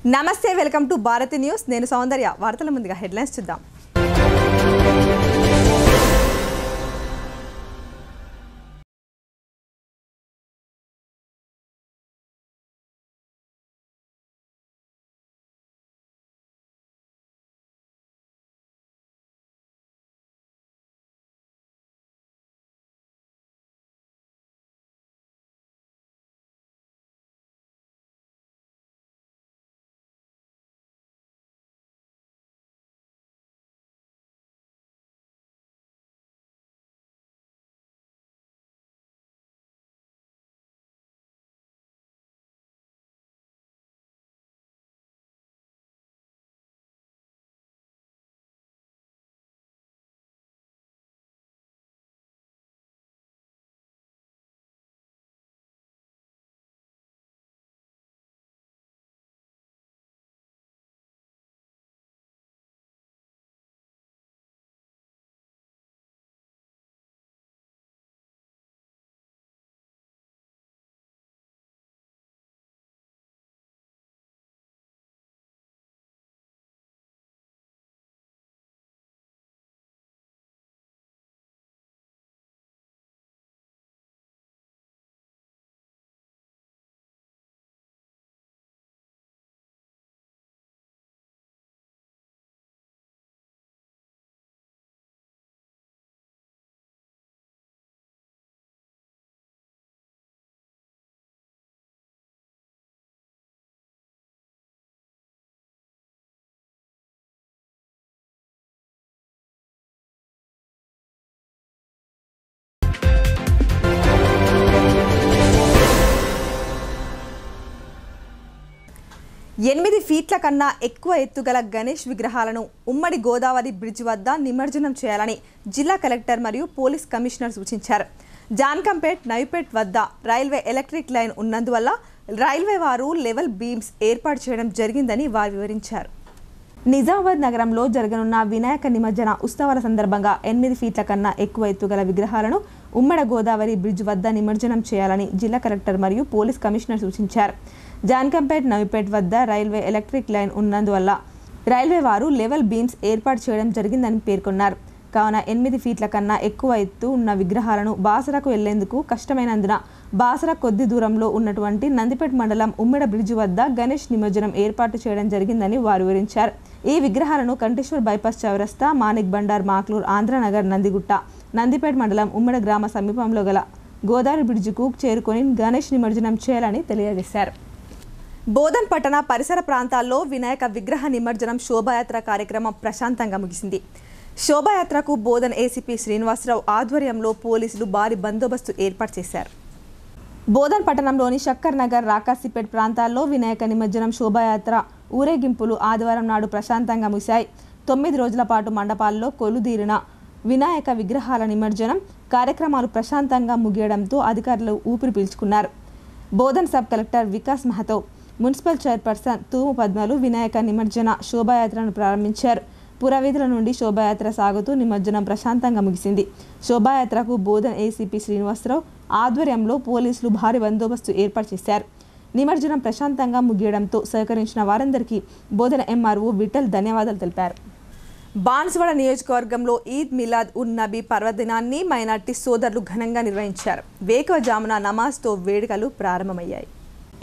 నమస్తే, welcome to Bharati news. నేను సౌందర్య. వార్తల ముందుగా హెడ్లైన్స్ చూద్దాం. 8 ఫీట్ల కన్నా ఎక్కువ ఎత్తుగల గణేష్ విగ్రహాలను ఉమ్మడి గోదావరి బ్రిడ్జ్ వద్ద నిమజ్జనం చేయాలని జిల్లా కలెక్టర్ మరియు పోలీస్ కమిషనర్ సూచించారు. జాన్కంపేట్ నైపేట్ వద్ద రైల్వే ఎలక్ట్రిక్ లైన్ ఉన్నందువల్ల రైల్వే వారు లెవెల్ బీమ్స్ ఏర్పాటు చేయడం జరిగిందని వారు వివరించారు. నిజామాబాద్ నగరంలో జరగనున్న వినాయక నిమజ్జన ఉత్సవాల సందర్భంగా 8 ఫీట్ల కన్నా ఎక్కువ ఎత్తుగల విగ్రహాలను ఉమ్మడి గోదావరి బ్రిడ్జ్ వద్ద నిమజ్జనం చేయాలని జిల్లా కలెక్టర్ మరియు పోలీస్ కమిషనర్ సూచించారు. జాన్కంపేట్ నవిపేట్ వద్ద రైల్వే ఎలక్ట్రిక్ లైన్ ఉన్నందువల్ల రైల్వే వారు లెవెల్ బీమ్స్ ఏర్పాటు చేయడం జరిగిందని పేర్కొన్నారు. కావున 8 ఫీట్ల కన్నా ఎక్కువ ఎత్తు ఉన్న విగ్రహాలను బాసరకు వెళ్లేందుకు కష్టమైనందున బాసర కొద్ది దూరంలో ఉన్నటువంటి నందిపేట్ మండలం ఉమ్మెడ బ్రిడ్జ్ వద్ద గణేష్ నిమజ్జనం ఏర్పాటు చేయడం జరిగిందని వారు వివరించారు. ఈ విగ్రహాలను కంటేశ్వర్ బైపాస్ చౌరస్తా, మాణిక్ బండార్, మాక్లూర్, ఆంధ్రనగర్, నందిగుట్ట, నందిపేట్ మండలం ఉమ్మెడ గ్రామ సమీపంలో గల గోదావరి బ్రిడ్జికు చేరుకొని గణేష్ నిమజ్జనం చేయాలని తెలియజేశారు. బోధన్ పట్టణ పరిసర ప్రాంతాల్లో వినాయక విగ్రహ నిమజ్జనం శోభాయాత్ర కార్యక్రమం ప్రశాంతంగా ముగిసింది. శోభాయాత్రకు బోధన్ ఏసీపీ శ్రీనివాసరావు ఆధ్వర్యంలో పోలీసులు భారీ బందోబస్తు ఏర్పాటు చేశారు. బోధన్ పట్టణంలోని శక్కర్ నగర్, రాకాసిపేట్ ప్రాంతాల్లో వినాయక నిమజ్జనం శోభాయాత్ర ఊరేగింపులు ఆదివారం నాడు ప్రశాంతంగా ముగిశాయి. 9 రోజుల పాటు మండపాల్లో కొలుదీరిన వినాయక విగ్రహాల నిమజ్జనం కార్యక్రమాలు ప్రశాంతంగా ముగియడంతో అధికారులు ఊపిరి పీల్చుకున్నారు. Bodhan sub collector Vikas Mahato, municipal chairperson Thumu పద్మలు వినాయక నిమజ్జన శోభాయాత్రను ప్రారంభించారు. పురవీధుల నుండి శోభాయాత్ర సాగుతూ నిమజ్జనం ప్రశాంతంగా ముగిసింది. శోభాయాత్రకు బోధన్ ఏసీపీ శ్రీనివాసరావు ఆధ్వర్యంలో పోలీసులు భారీ బందోబస్తు ఏర్పాటు చేశారు. నిమజ్జనం ప్రశాంతంగా ముగియడంతో సహకరించిన వారందరికీ బోధన ఎంఆర్ఓ విఠల్ ధన్యవాదాలు తెలిపారు. బాన్సువాడ నియోజకవర్గంలో ఈద్ మిలాద్ ఉన్ నబీ పర్వదినాన్ని మైనార్టీ సోదరులు ఘనంగా నిర్వహించారు. వేకువజామున నమాజ్తో వేడుకలు ప్రారంభమయ్యాయి.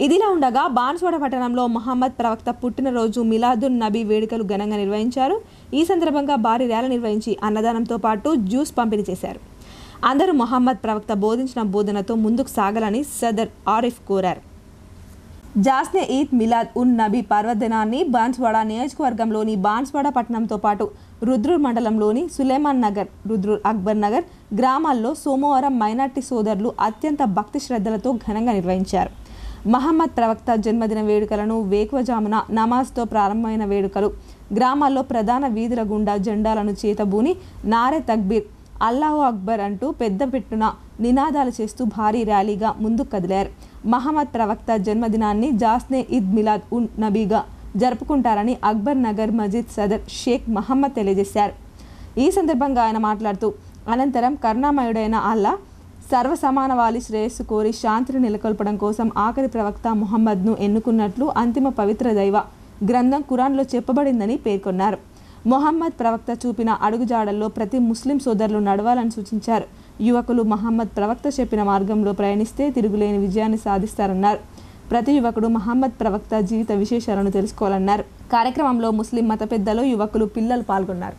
ఇదిలా ఉండగా బాన్సువాడ పట్టణంలో మహమ్మద్ ప్రవక్త పుట్టినరోజు మిలాదున్ నబీ వేడుకలు ఘనంగా నిర్వహించారు. ఈ సందర్భంగా భారీ ర్యాలీ నిర్వహించి అన్నదానంతో పాటు జ్యూస్ పంపిణీ చేశారు. అందరూ మహమ్మద్ ప్రవక్త బోధించిన బోధనతో ముందుకు సాగాలని సదర్ ఆరిఫ్ కోరారు. జాస్నే ఈద్ మిలాద్ ఉన్ నబీ పర్వదినాన్ని బాన్సువాడ నియోజకవర్గంలోని బాన్సువాడ పట్టణంతో పాటు రుద్రూర్ మండలంలోని సులేమాన్ నగర్, రుద్రూర్, అక్బర్ నగర్ గ్రామాల్లో సోమవారం మైనార్టీ సోదరులు అత్యంత భక్తి శ్రద్ధలతో ఘనంగా నిర్వహించారు. మహమ్మద్ ప్రవక్త జన్మదిన వేడుకలను వేకువజామున నమాజ్తో ప్రారంభమైన వేడుకలు గ్రామాల్లో ప్రధాన వీధుల గుండా జెండాలను చేతబూని నారే తక్బీర్, అల్లాహు అక్బర్ అంటూ పెద్ద పెట్టున నినాదాలు చేస్తూ భారీ ర్యాలీగా ముందుకు కదిలారు. మహమ్మద్ ప్రవక్త జన్మదినాన్ని జాస్నే ఈద్ మిలాద్ ఉన్ నబీగా జరుపుకుంటారని అక్బర్ నగర్ మజీద్ సదర్ షేక్ మహమ్మద్ తెలియజేశారు. ఈ సందర్భంగా ఆయన మాట్లాడుతూ, అనంతరం కరుణామయుడైన అల్లా సర్వసమానవాళి శ్రేయస్సు కోరి శాంతిని నెలకొల్పడం కోసం ఆఖరి ప్రవక్త ముహమ్మద్ను ఎన్నుకున్నట్లు అంతిమ పవిత్ర దైవ గ్రంథం ఖురాన్లో చెప్పబడిందని పేర్కొన్నారు. మొహమ్మద్ ప్రవక్త చూపిన అడుగుజాడల్లో ప్రతి ముస్లిం సోదరులు నడవాలని సూచించారు. యువకులు మహమ్మద్ ప్రవక్త చెప్పిన మార్గంలో ప్రయాణిస్తే తిరుగులేని విజయాన్ని సాధిస్తారన్నారు. ప్రతి యువకుడు మహమ్మద్ ప్రవక్త జీవిత విశేషాలను తెలుసుకోవాలన్నారు. కార్యక్రమంలో ముస్లిం మత పెద్దలు, యువకులు, పిల్లలు పాల్గొన్నారు.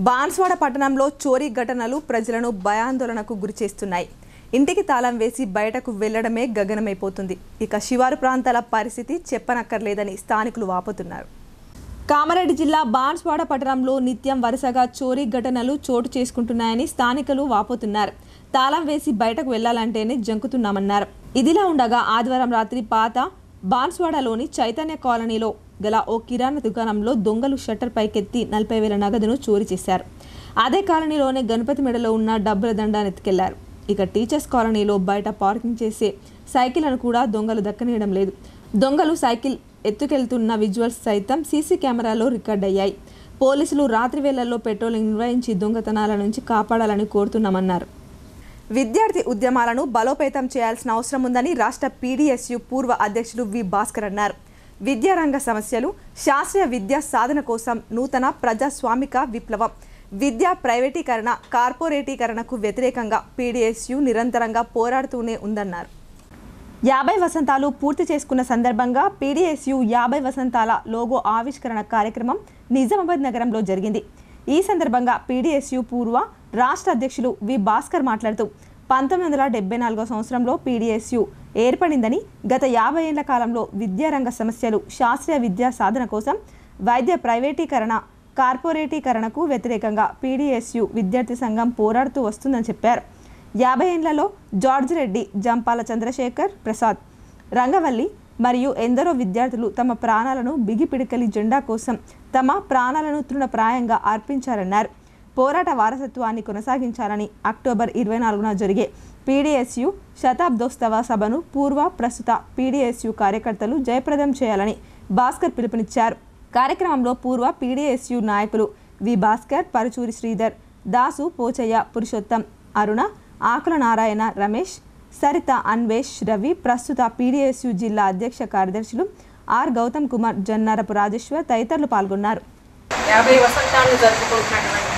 బాన్స్వాడ పట్టణంలో చోరీ ఘటనలు ప్రజలను భయాందోళనకు గురిచేస్తున్నాయి. ఇంటికి తాళం వేసి బయటకు వెళ్లడమే గగనమైపోతుంది. ఇక శివారు ప్రాంతాల పరిస్థితి చెప్పనక్కర్లేదని స్థానికులు వాపోతున్నారు. కామారెడ్డి జిల్లా బాన్స్వాడ పట్టణంలో నిత్యం వరుసగా చోరీ ఘటనలు చోటు చేసుకుంటున్నాయని స్థానికులు వాపోతున్నారు. తాళం వేసి బయటకు వెళ్లాలంటేనే జంకుతున్నామన్నారు. ఇదిలా ఉండగా ఆదివారం రాత్రి పాత బాన్స్వాడలోని చైతన్య కాలనీలో గల ఓ కిరాణా దుకాణంలో దొంగలు షట్టర్ పైకెత్తి 40,000 నగదును చోరీ చేశారు. అదే కాలనీలోనే గణపతి మెడలో ఉన్న డబ్బుల దండాన్ని ఎత్తుకెళ్లారు. ఇక టీచర్స్ కాలనీలో బయట పార్కింగ్ చేసే సైకిళ్లను కూడా దొంగలు దక్కనీయడం లేదు. దొంగలు సైకిల్ ఎత్తుకెళ్తున్న విజువల్స్ సైతం సీసీ కెమెరాలో రికార్డ్ అయ్యాయి. పోలీసులు రాత్రి వేళల్లో పెట్రోలింగ్ నిర్వహించి దొంగతనాల నుంచి కాపాడాలని కోరుతున్నామన్నారు. విద్యార్థి ఉద్యమాలను బలోపేతం చేయాల్సిన అవసరం ఉందని రాష్ట్ర పీడీఎస్యు పూర్వ అధ్యక్షులు వి భాస్కర్ అన్నారు. విద్యారంగ సమస్యలు, శాస్త్రీయ విద్యా సాధన కోసం నూతన ప్రజాస్వామిక విప్లవం, విద్యా ప్రైవేటీకరణ, కార్పొరేటీకరణకు వ్యతిరేకంగా పీడీఎస్యు నిరంతరంగా పోరాడుతూనే ఉందన్నారు. 50 వసంతాలు పూర్తి చేసుకున్న సందర్భంగా పీడీఎస్యు 50 వసంతాల లోగో ఆవిష్కరణ కార్యక్రమం నిజామాబాద్ నగరంలో జరిగింది. ఈ సందర్భంగా పీడీఎస్యు పూర్వ రాష్ట్ర అధ్యక్షులు వి భాస్కర్ మాట్లాడుతూ 1974 సంవత్సరంలో పీడీఎస్యు ఏర్పడిందని, గత 50 ఏళ్ల కాలంలో విద్యారంగ సమస్యలు, శాస్త్రీయ విద్యా సాధన కోసం, వైద్య ప్రైవేటీకరణ, కార్పొరేటీకరణకు వ్యతిరేకంగా పీడీఎస్యు విద్యార్థి సంఘం పోరాడుతూ వస్తుందని చెప్పారు. 50 ఏళ్లలో జార్జ్ రెడ్డి, జంపాల చంద్రశేఖర్ ప్రసాద్, రంగవల్లి మరియు ఎందరో విద్యార్థులు తమ ప్రాణాలను బిగిపిడికలి జెండా కోసం తమ ప్రాణాలను తృణప్రాయంగా అర్పించారన్నారు. పోరాట వారసత్వాన్ని కొనసాగించాలని అక్టోబర్ 24న జరిగే పీడీఎస్యు శతాబ్దోత్సవ సభను పూర్వ, ప్రస్తుత పీడీఎస్యు కార్యకర్తలు జయప్రదం చేయాలని భాస్కర్ పిలుపునిచ్చారు. కార్యక్రమంలో పూర్వ పీడీఎస్యు నాయకులు వి భాస్కర్, పరుచూరి శ్రీధర్, దాసు, పోచయ్య, పురుషోత్తం, అరుణ, ఆకుల నారాయణ, రమేష్, సరిత, అన్వేష్, రవి, ప్రస్తుత పీడీఎస్యు జిల్లా అధ్యక్ష కార్యదర్శులు ఆర్ గౌతమ్ కుమార్, జన్నారపు రాజేశ్వర్ తదితరులు పాల్గొన్నారు. 50 వసంతాలను జరుపుకుంటున్నటువంటి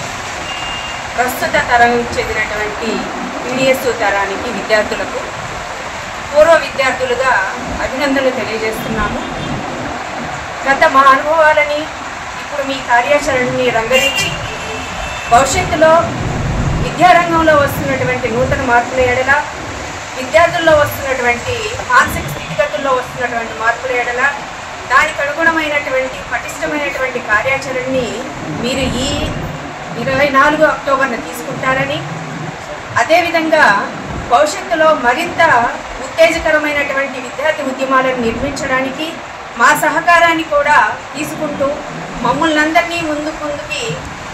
ప్రస్తుత తరం చెందినటువంటి పీడీఎస్యు తరానికి విద్యార్థులకు పూర్వ విద్యార్థులుగా అభినందనలు తెలియజేస్తున్నాము. గత మా అనుభవాలని ఇప్పుడు మీ కార్యాచరణని రంగరించి భవిష్యత్తులో విద్యారంగంలో వస్తున్నటువంటి నూతన మార్పుల ఎడల, విద్యార్థుల్లో వస్తున్నటువంటి మానసిక స్థితిగతుల్లో వస్తున్నటువంటి మార్పుల ఎడల దానికి అనుగుణమైనటువంటి పటిష్టమైనటువంటి కార్యాచరణని మీరు ఈ 24 అక్టోబర్న తీసుకుంటారని, అదేవిధంగా భవిష్యత్తులో మరింత ఉత్తేజకరమైనటువంటి విద్యార్థి ఉద్యమాలను నిర్మించడానికి మా సహకారాన్ని కూడా తీసుకుంటూ మమ్మల్ని అందరినీ ముందుకి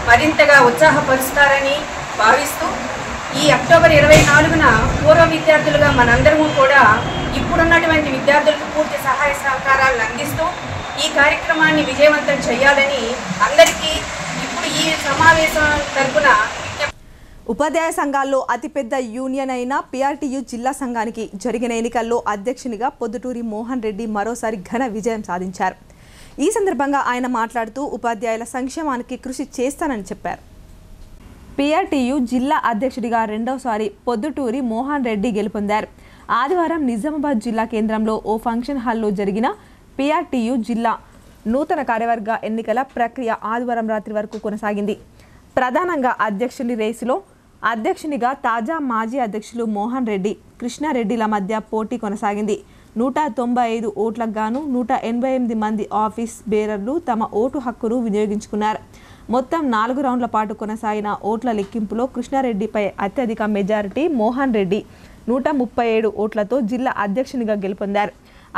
మరింతగా ఉత్సాహపరుస్తారని భావిస్తూ ఈ అక్టోబర్ 24న పూర్వ విద్యార్థులుగా మనందరము కూడా ఇప్పుడున్నటువంటి విద్యార్థులకు పూర్తి సహాయ సహకారాలను అందిస్తూ ఈ కార్యక్రమాన్ని విజయవంతం చేయాలని అందరికీ ఇప్పుడు ఈ సమావేశం తరపున ఉపాధ్యాయ సంఘాల్లో అతిపెద్ద యూనియన్ అయిన పీఆర్టీయూ జిల్లా సంఘానికి జరిగిన ఎన్నికల్లో అధ్యక్షునిగా పొద్దుటూరి మోహన్ రెడ్డి మరోసారి ఘన విజయం సాధించారు. ఈ సందర్భంగా ఆయన మాట్లాడుతూ ఉపాధ్యాయుల సంక్షేమానికి కృషి చేస్తానని చెప్పారు. పీఆర్టీయూ జిల్లా అధ్యక్షుడిగా రెండోసారి పొద్దుటూరి మోహన్ రెడ్డి గెలుపొందారు. ఆదివారం నిజామాబాద్ జిల్లా కేంద్రంలో ఓ ఫంక్షన్ హాల్లో జరిగిన పీఆర్టీయూ జిల్లా నూతన కార్యవర్గ ఎన్నికల ప్రక్రియ ఆదివారం రాత్రి వరకు కొనసాగింది. ప్రధానంగా అధ్యక్షుని రేసులో అధ్యక్షునిగా తాజా మాజీ అధ్యక్షులు మోహన్ రెడ్డి, కృష్ణారెడ్డిల మధ్య పోటీ కొనసాగింది. 195 ఓట్లకు గాను 188 మంది ఆఫీస్ బేరర్లు తమ ఓటు హక్కును వినియోగించుకున్నారు. మొత్తం 4 రౌండ్ల పాటు కొనసాగిన ఓట్ల లెక్కింపులో కృష్ణారెడ్డిపై అత్యధిక మెజారిటీ మోహన్ రెడ్డి 137 ఓట్లతో జిల్లా అధ్యక్షునిగా గెలుపొందారు.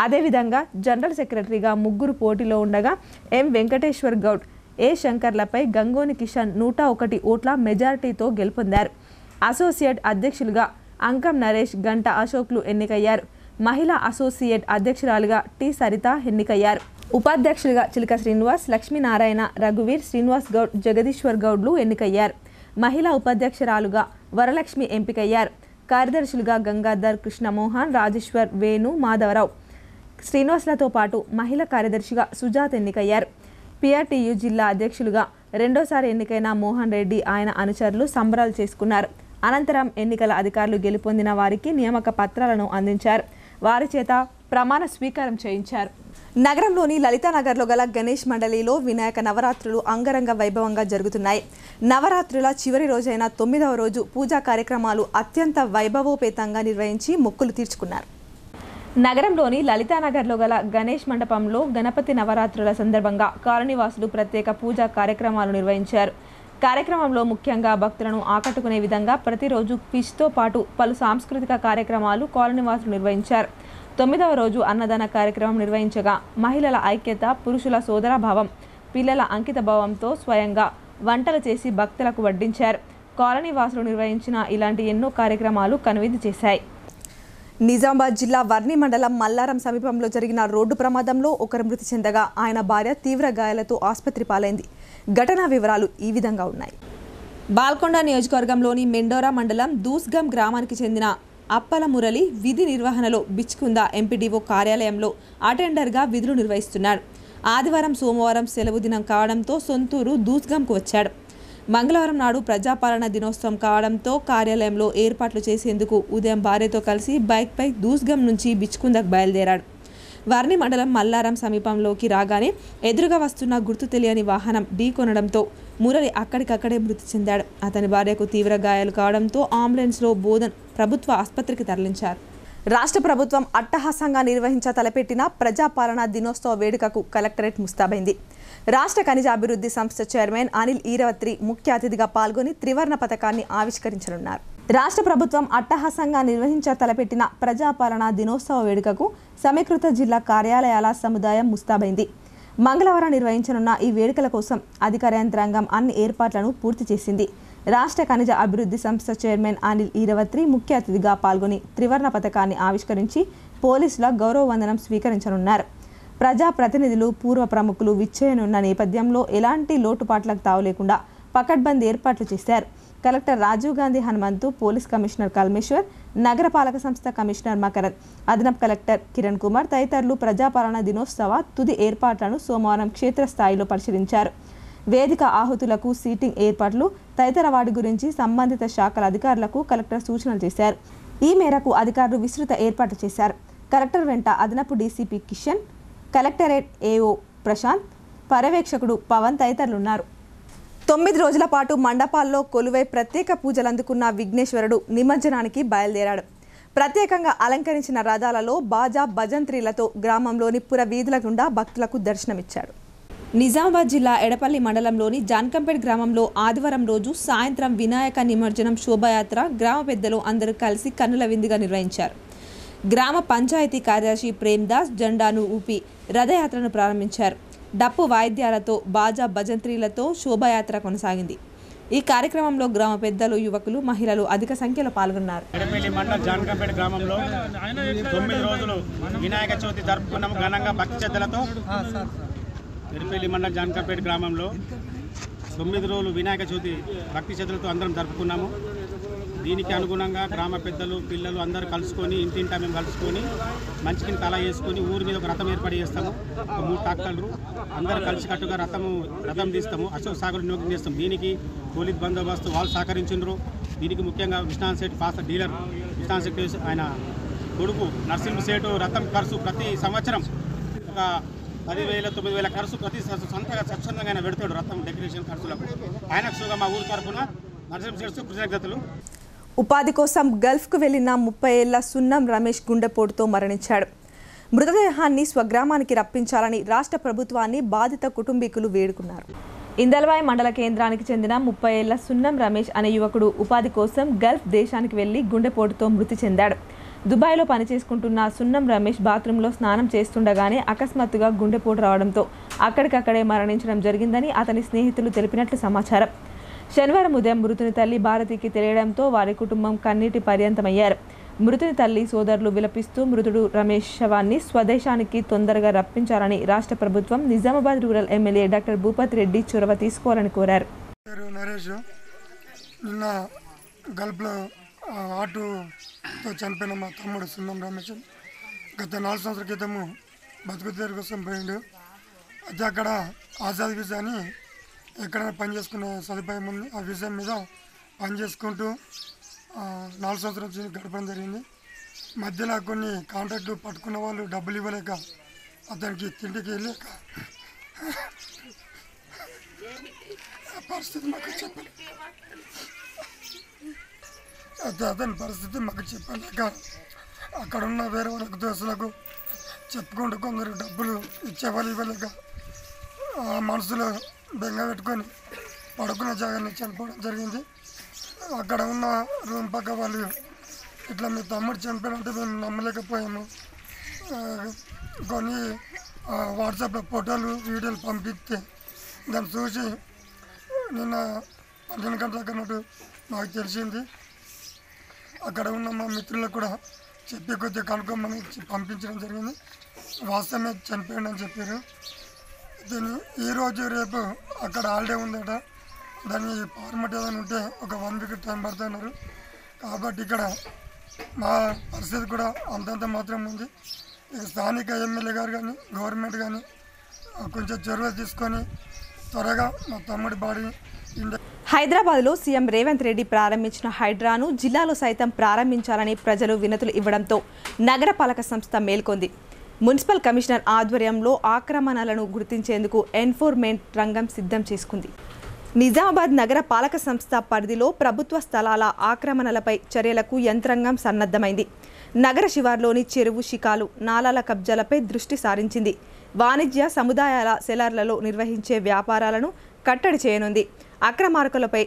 అదేవిధంగా జనరల్ సెక్రటరీగా 3 పోటీలో ఉండగా ఎం వెంకటేశ్వర్ గౌడ్, ఏ శంకర్లపై గంగోని కిషన్ 101 ఓట్ల మెజారిటీతో గెలుపొందారు. అసోసియేట్ అధ్యక్షులుగా అంకం నరేష్, గంట అశోక్లు ఎన్నికయ్యారు. మహిళా అసోసియేట్ అధ్యక్షురాలుగా టి సరిత ఎన్నికయ్యారు. ఉపాధ్యక్షులుగా చిలక శ్రీనివాస్, లక్ష్మీనారాయణ, రఘువీర్, శ్రీనివాస్ గౌడ్, జగదీశ్వర్ గౌడ్లు ఎన్నికయ్యారు. మహిళా ఉపాధ్యక్షురాలుగా వరలక్ష్మి ఎంపికయ్యారు. కార్యదర్శులుగా గంగాధర్, కృష్ణమోహన్, రాజేశ్వర్, వేణు, మాధవరావు, శ్రీనివాసులతో పాటు మహిళా కార్యదర్శిగా సుజాత్ ఎన్నికయ్యారు. పిఆర్టీయు జిల్లా అధ్యక్షులుగా రెండోసారి ఎన్నికైన మోహన్ రెడ్డి ఆయన అనుచరులు సంబరాలు చేసుకున్నారు. అనంతరం ఎన్నికల అధికారులు గెలుపొందిన వారికి నియామక పత్రాలను అందించారు. వారి చేత ప్రమాణ స్వీకారం చేయించారు. నగరంలోని లలితానగర్లో గల గణేష్ మండలిలో వినాయక నవరాత్రులు అంగరంగ వైభవంగా జరుగుతున్నాయి. నవరాత్రుల చివరి రోజైన 9వ రోజు పూజా కార్యక్రమాలు అత్యంత వైభవోపేతంగా నిర్వహించి మొక్కులు తీర్చుకున్నారు. నగరంలోని లలితానగర్లో గల గణేష్ మండపంలో గణపతి నవరాత్రుల సందర్భంగా కాలనీవాసులు ప్రత్యేక పూజా కార్యక్రమాలు నిర్వహించారు. కార్యక్రమంలో ముఖ్యంగా భక్తులను ఆకట్టుకునే విధంగా ప్రతిరోజు క్విజ్తో పాటు పలు సాంస్కృతిక కార్యక్రమాలు కాలనీవాసులు నిర్వహించారు. 9వ రోజు అన్నదాన కార్యక్రమం నిర్వహించగా మహిళల ఐక్యత, పురుషుల సోదరభావం, పిల్లల అంకిత భావంతో స్వయంగా వంటలు చేసి భక్తులకు వడ్డించారు. కాలనీవాసులు నిర్వహించిన ఇలాంటి ఎన్నో కార్యక్రమాలు కనువిందు చేశాయి. నిజామాబాద్ జిల్లా వర్ణి మండలం మల్లారం సమీపంలో జరిగిన రోడ్డు ప్రమాదంలో ఒకరు మృతి చెందగా ఆయన భార్య తీవ్ర గాయాలతో ఆసుపత్రి పాలైంది. ఘటనా వివరాలు ఈ విధంగా ఉన్నాయి. బాల్కొండ నియోజకవర్గంలోని మెండోరా మండలం దూస్గం గ్రామానికి చెందిన అప్పల మురళి విధి నిర్వహణలో బిచ్కుంద ఎంపీడీఓ కార్యాలయంలో అటెండర్గా విధులు నిర్వహిస్తున్నాడు. ఆదివారం, సోమవారం సెలవు దినం కావడంతో సొంతూరు దూస్గంకు వచ్చాడు. మంగళవారం నాడు ప్రజాపాలన దినోత్సవం కావడంతో కార్యాలయంలో ఏర్పాట్లు చేసేందుకు ఉదయం భార్యతో కలిసి బైక్పై దూస్గం నుంచి బిచ్కుందకు బయలుదేరాడు. వర్ణి మండలం మల్లారం సమీపంలోకి రాగానే ఎదురుగా వస్తున్న గుర్తు తెలియని వాహనం ఢీకొనడంతో మురళి అక్కడికక్కడే మృతి చెందాడు. అతని భార్యకు తీవ్ర గాయాలు కావడంతో అంబులెన్స్లో బోధన్ ప్రభుత్వ ఆసుపత్రికి తరలించారు. రాష్ట్ర ప్రభుత్వం అట్టహాసంగా నిర్వహించ తలపెట్టిన ప్రజాపాలన దినోత్సవ వేడుకకు కలెక్టరేట్ ముస్తాబైంది. రాష్ట్ర ఖనిజ అభివృద్ధి సంస్థ చైర్మన్ అనిల్ ఈరవత్రి ముఖ్య అతిథిగా పాల్గొని త్రివర్ణ పథకాన్ని ఆవిష్కరించనున్నారు. రాష్ట్ర ప్రభుత్వం అట్టహాసంగా నిర్వహించ తలపెట్టిన ప్రజాపాలన దినోత్సవ వేడుకకు సమీకృత జిల్లా కార్యాలయాల సముదాయం ముస్తాబైంది. మంగళవారం నిర్వహించనున్న ఈ వేడుకల కోసం అధికార యంత్రాంగం అన్ని ఏర్పాట్లను పూర్తి చేసింది. రాష్ట్ర ఖనిజ అభివృద్ధి సంస్థ చైర్మన్ అనిల్ ఈరవత్రి ముఖ్య అతిథిగా పాల్గొని త్రివర్ణ పథకాన్ని ఆవిష్కరించి పోలీసుల గౌరవ వందనం స్వీకరించనున్నారు. ప్రజాప్రతినిధులు, పూర్వ ప్రముఖులు విచ్చేయనున్న నేపథ్యంలో ఎలాంటి లోటుపాట్లకు తావులేకుండా పకడ్బందీ ఏర్పాట్లు చేశారు. Collector Rajiv Gandhi Hanumanthu, police commissioner Kalmeshwar, నగరపాలక సంస్థ కమిషనర్ మకరత్, అదనపు కలెక్టర్ కిరణ్ కుమార్ తదితరులు ప్రజాపాలన దినోత్సవ తుది ఏర్పాట్లను సోమవారం క్షేత్రస్థాయిలో పరిశీలించారు. వేదిక ఆహుతులకు సీటింగ్ ఏర్పాట్లు తదితర వాటి గురించి సంబంధిత శాఖల అధికారులకు కలెక్టర్ సూచనలు చేశారు. ఈ మేరకు అధికారులు విస్తృత ఏర్పాట్లు చేశారు. కలెక్టర్ వెంట అదనపు DCP Kishan, collectorate AO Prashanth, పర్యవేక్షకుడు పవన్ తదితరులున్నారు. 9 రోజుల పాటు మండపాల్లో కొలువై ప్రత్యేక పూజలు అందుకున్న విఘ్నేశ్వరుడు నిమజ్జనానికి బయలుదేరాడు. ప్రత్యేకంగా అలంకరించిన రథాలలో బాజా భజంత్రీలతో గ్రామంలోని పుర వీధుల గుండా భక్తులకు దర్శనమిచ్చాడు. నిజామాబాద్ జిల్లా ఎడపల్లి మండలంలోని జాన్కంపేట్ గ్రామంలో ఆదివారం రోజు సాయంత్రం వినాయక నిమజ్జనం శోభాయాత్ర గ్రామ పెద్దలు అందరూ కలిసి కన్నుల విందుగా నిర్వహించారు. గ్రామ పంచాయతీ కార్యదర్శి ప్రేమ్దాస్ జెండాను ఊపి రథయాత్రను ప్రారంభించారు. డప్పు వాయిద్యాలతో, బాజా భజంత్రీలతో శోభాయాత్ర కొనసాగింది. ఈ కార్యక్రమంలో గ్రామ పెద్దలు, యువకులు, మహిళలు అధిక సంఖ్యలో పాల్గొన్నారు. ఎడపల్లి మండలం జాన్కంపేట గ్రామంలో 9 రోజులు వినాయక చవితి జరుపుకున్నాము ఘనంగా భక్తి శ్రద్ధలతో. ఎడపల్లి మండలం జాన్కంపేట గ్రామంలో 9 రోజులు వినాయక చవితి భక్తి శ్రద్ధలతో అందరం జరుపుకున్నాము. దీనికి అనుగుణంగా గ్రామ పెద్దలు, పిల్లలు అందరూ కలుసుకొని ఇంటింటా మేము కలుసుకొని మంచికి తల వేసుకొని ఊరి మీద ఒక రథం ఏర్పాటు చేస్తాము. ఒక 3 ట్రాక్టర్లు అందరూ కలిసికట్టుగా రథం తీస్తాము. అశోక్ సాగర్ వినియోగం చేస్తాం. దీనికి పోలీస్ బందోబస్తు వాళ్ళు సహకరించారు. దీనికి ముఖ్యంగా విశ్వనాథ్ శెట్టి ఫాస్ట్ డీలర్ విశ్వనాథ్ శెట్టి ఆయన కొడుకు నరసింహ శెట్టి రథం ఖర్చు ప్రతి సంవత్సరం ఒక 10,000 9,000 ఖర్చు ప్రతి సొంతగా స్వచ్ఛందంగా ఆయన పెడతాడు రథం డెకరేషన్ ఖర్చులకు. ఆయనకు సుగా మా ఊరి తరఫున నరసింహ శెట్టి కృతజ్ఞతలు. ఉపాధి కోసం గల్ఫ్కు వెళ్లిన 30 ఏళ్ల సున్నం రమేష్ గుండెపోటుతో మరణించాడు. మృతదేహాన్ని స్వగ్రామానికి రప్పించాలని రాష్ట్ర ప్రభుత్వాన్ని బాధిత కుటుంబీకులు వేడుకున్నారు. ఇందల్వాయి మండల కేంద్రానికి చెందిన 30 ఏళ్ల సున్నం రమేష్ అనే యువకుడు ఉపాధి కోసం గల్ఫ్ దేశానికి వెళ్లి గుండెపోటుతో మృతి చెందాడు. దుబాయ్లో పనిచేసుకుంటున్న సున్నం రమేష్ బాత్రూంలో స్నానం చేస్తుండగానే అకస్మాత్తుగా గుండెపోటు రావడంతో అక్కడికక్కడే మరణించడం జరిగిందని అతని స్నేహితులు తెలిపినట్లు సమాచారం. శనివారం ఉదయం మృతుని తల్లి భారతికి తెలియడంతో వారి కుటుంబం కన్నీటి పర్యంతమయ్యారు. మృతుని తల్లి, సోదరులు విలపిస్తూ మృతుడు రమేష్ శవాన్ని స్వదేశానికి తొందరగా రప్పించాలని రాష్ట్ర ప్రభుత్వం Nizamabad rural MLA doctor Bhupathi Reddy చొరవ తీసుకోవాలని కోరారు. నరేష్ నిన్న గల్ఫ్లో ఆటోతో చనిపోయిన మా తమ్ముడు సున్నం రమేష్ గత 4 సంవత్సరాల క్రితము బతుకు తెరువు కోసం పోయిండు. అయితే అక్కడ ఆజాద్ వీసా అని ఎక్కడైనా పని చేసుకునే సదుపాయం ఉంది. ఆ వీసా మీద పని చేసుకుంటూ 4 సంవత్సరాల నుంచి గడపడం జరిగింది. మధ్యలో కొన్ని కాంట్రాక్ట్లు పట్టుకున్న వాళ్ళు డబ్బులు ఇవ్వలేక అతనికి తిండికి వెళ్ళాక పరిస్థితి మాకు చెప్పాలి. అయితే అతని పరిస్థితి మాకు చెప్పలేక అక్కడ ఉన్న వేరే వాళ్ళకు దోస్తులకు చెప్పుకుంటూ కొందరు డబ్బులు ఇచ్చేవాళ్ళు ఇవ్వలేక మనసులో బెంగ పెట్టుకొని పడుకున్న జాగాన్ని చనిపోవడం జరిగింది. అక్కడ ఉన్న రూమ్ పక్క వాళ్ళు ఇట్లా మీ తమ్ముడు చనిపోయినంటే మేము నమ్మలేకపోయాము. కొన్ని వాట్సాప్లో ఫోటోలు వీడియోలు పంపిస్తే దాన్ని చూసి నిన్న 12 గంటలకు అన్నట్టు నాకు తెలిసింది. అక్కడ ఉన్న మా మిత్రులకు కూడా చెప్పి కొద్దిగా కనుక్కోమని పంపించడం జరిగింది. వాస్తవమే చనిపోయాడు అని చెప్పారు. దీన్ని ఈరోజు రేపు అక్కడ హాలిడే ఉందట. దాన్ని ఫార్మట్ ఏదైనా ఉంటే ఒక 1 వీక్ టైం పడుతున్నారు. కాబట్టి ఇక్కడ మా పరిస్థితి కూడా అంతంత మాత్రం ఉంది. స్థానిక ఎమ్మెల్యే గారు కానీ గవర్నమెంట్ కానీ కొంచెం చొరవ తీసుకొని త్వరగా మా తమ్ముడి బాడీ హైదరాబాద్లో సీఎం రేవంత్ రెడ్డి ప్రారంభించిన హైడ్రాను జిల్లాలో సైతం ప్రారంభించాలని ప్రజలు వినతులు ఇవ్వడంతో నగరపాలక సంస్థ మేల్కొంది. మున్సిపల్ కమిషనర్ ఆధ్వర్యంలో ఆక్రమణలను గుర్తించేందుకు ఎన్ఫోర్స్మెంట్ రంగం సిద్ధం చేసుకుంది. నిజామాబాద్ నగర పాలక సంస్థ పరిధిలో ప్రభుత్వ స్థలాల ఆక్రమణలపై చర్యలకు యంత్రాంగం సన్నద్ధమైంది. నగర శివార్లోని చెరువు శిఖాలు, నాలాల కబ్జాలపై దృష్టి సారించింది. వాణిజ్య సముదాయాల సెలార్లలో నిర్వహించే వ్యాపారాలను కట్టడి చేయనుంది. అక్రమార్కులపై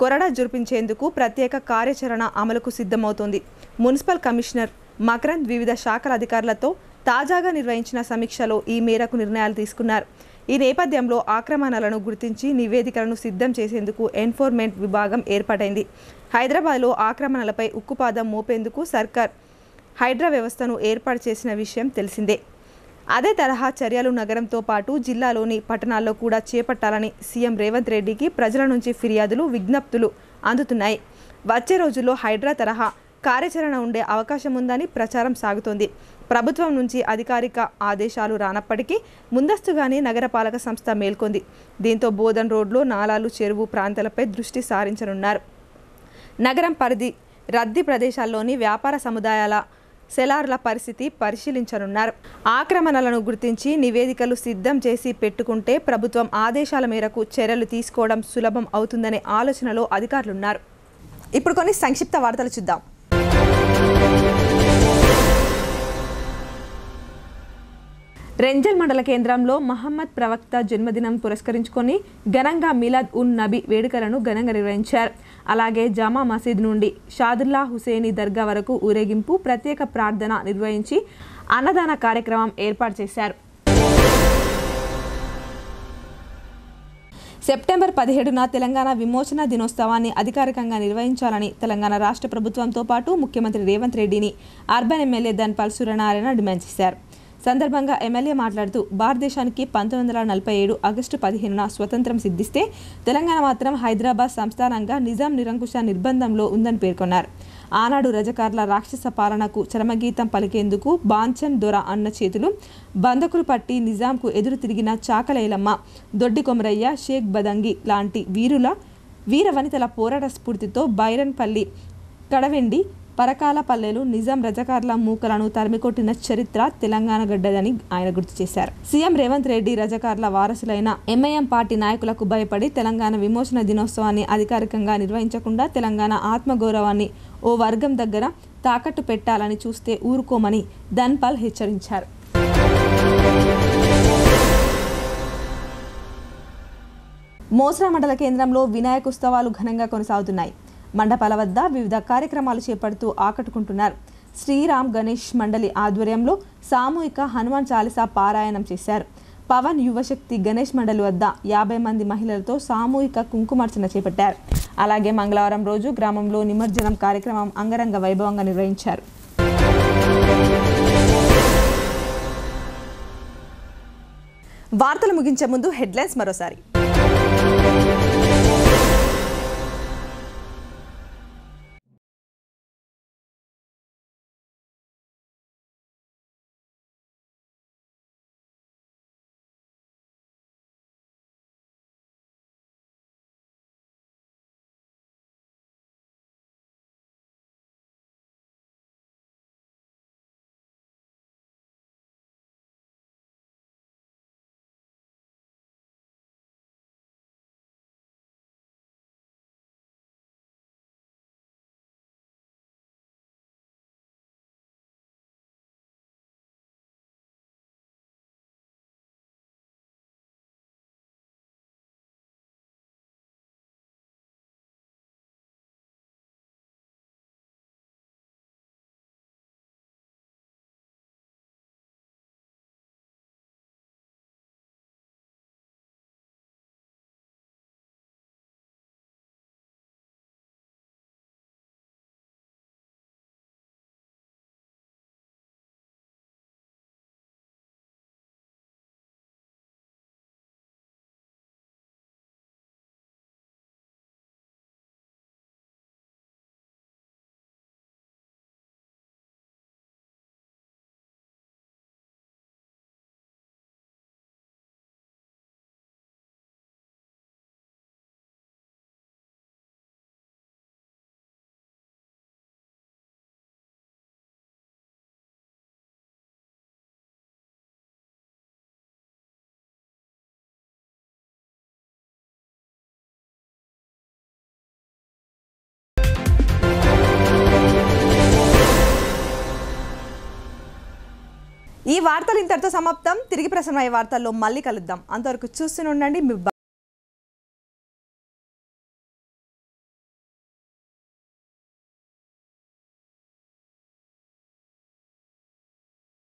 కొరడా జుర్పించేందుకు ప్రత్యేక కార్యాచరణ అమలుకు సిద్ధమవుతోంది. మున్సిపల్ కమిషనర్ మకరంద్ వివిధ శాఖల అధికారులతో తాజాగా నిర్వహించిన సమీక్షలో ఈ మేరకు నిర్ణయాలు తీసుకున్నారు. ఈ నేపథ్యంలో ఆక్రమణలను గుర్తించి నివేదికలను సిద్ధం చేసేందుకు ఎన్ఫోర్స్మెంట్ విభాగం ఏర్పాటైంది. హైదరాబాద్లో ఆక్రమణలపై ఉక్కుపాదం మోపేందుకు సర్కార్ హైడ్రా వ్యవస్థను ఏర్పాటు చేసిన విషయం తెలిసిందే. అదే తరహా చర్యలు నగరంతో పాటు జిల్లాలోని పట్టణాల్లో కూడా చేపట్టాలని సీఎం రేవంత్ రెడ్డికి ప్రజల నుంచి ఫిర్యాదులు, విజ్ఞప్తులు అందుతున్నాయి. వచ్చే రోజుల్లో హైడ్రా తరహా కార్యాచరణ ఉండే అవకాశం ఉందని ప్రచారం సాగుతోంది. ప్రభుత్వం నుంచి అధికారిక ఆదేశాలు రానప్పటికీ ముందస్తుగానే నగరపాలక సంస్థ మేల్కొంది. దీంతో బోధన్ రోడ్లో నాలాలు, చెరువు ప్రాంతాలపై దృష్టి సారించనున్నారు. నగరం పరిధి రద్దీ ప్రదేశాల్లోని వ్యాపార సముదాయాల సెలార్ల పరిస్థితి పరిశీలించనున్నారు. ఆక్రమణలను గుర్తించి నివేదికలు సిద్ధం చేసి పెట్టుకుంటే ప్రభుత్వం ఆదేశాల మేరకు చర్యలు తీసుకోవడం సులభం అవుతుందనే ఆలోచనలో అధికారులున్నారు. ఇప్పుడు కొన్ని సంక్షిప్త వార్తలు చూద్దాం. రెంజల్ మండల కేంద్రంలో మహమ్మద్ ప్రవక్త జన్మదినం పురస్కరించుకొని ఘనంగా మిలాద్ ఉన్ నబీ వేడుకలను ఘనంగా నిర్వహించారు. అలాగే జామా మసీద్ నుండి షాదుల్లా హుసేని దర్గా వరకు ఊరేగింపు, ప్రత్యేక ప్రార్థన నిర్వహించి అన్నదాన కార్యక్రమం ఏర్పాటు చేశారు. సెప్టెంబర్ 17న తెలంగాణ విమోచన దినోత్సవాన్ని అధికారికంగా నిర్వహించాలని తెలంగాణ రాష్ట్ర ప్రభుత్వంతో పాటు ముఖ్యమంత్రి రేవంత్ రెడ్డిని urban MLA Dhanpal Suryanarayana demand చేశారు. సందర్భంగా ఎమ్మెల్యే మాట్లాడుతూ భారతదేశానికి 1947 ఆగస్టు 15న స్వతంత్రం సిద్ధిస్తే తెలంగాణ మాత్రం హైదరాబాద్ సంస్థానంగా నిజాం నిరంకుశ నిర్బంధంలో ఉందని పేర్కొన్నారు. ఆనాడు రజకార్ల రాక్షస పాలనకు చరమగీతం పలికేందుకు బాంచన్ దొర అన్న చేతులు బంధకులు పట్టి నిజాంకు ఎదురు తిరిగిన చాకలైలమ్మ, దొడ్డి కొమరయ్య, షేక్ బదంగి లాంటి వీర వనితల పోరాట స్ఫూర్తితో బైరన్పల్లి, కడవెండి, పరకాల పల్లెలు నిజాం రజకార్ల మూకలను తరిమికొట్టిన చరిత్ర తెలంగాణ గడ్డదని ఆయన గుర్తు చేశారు. సీఎం రేవంత్ రెడ్డి రజకార్ల వారసులైన ఎంఐఎం పార్టీ నాయకులకు భయపడి తెలంగాణ విమోచన దినోత్సవాన్ని అధికారికంగా నిర్వహించకుండా తెలంగాణ ఆత్మగౌరవాన్ని ఓ వర్గం దగ్గర తాకట్టు పెట్టాలని చూస్తే ఊరుకోమని ధన్పాల్ హెచ్చరించారు. మోస్రా మండల కేంద్రంలో వినాయక ఉత్సవాలు ఘనంగా కొనసాగుతున్నాయి. మండపాల వద్ద వివిధ కార్యక్రమాలు చేపడుతూ ఆకట్టుకుంటున్నారు. శ్రీరామ్ గణేష్ మండలి ఆధ్వర్యంలో సామూహిక హనుమాన్ చాలీసా పారాయణం చేశారు. పవన్ యువశక్తి గణేష్ మండలి వద్ద 50 మంది మహిళలతో సామూహిక కుంకుమార్చన చేపట్టారు. అలాగే మంగళవారం రోజు గ్రామంలో నిమజ్జనం కార్యక్రమం అంగరంగ వైభవంగా నిర్వహించారు. వార్తలు ముగించే ముందు హెడ్లైన్స్ మరోసారి. ఈ వార్తలు ఇంతటితో సమాప్తం. తిరిగి ప్రసారమయ్యే వార్తల్లో మళ్ళీ కలుద్దాం. అంతవరకు చూస్తూనే ఉండండి.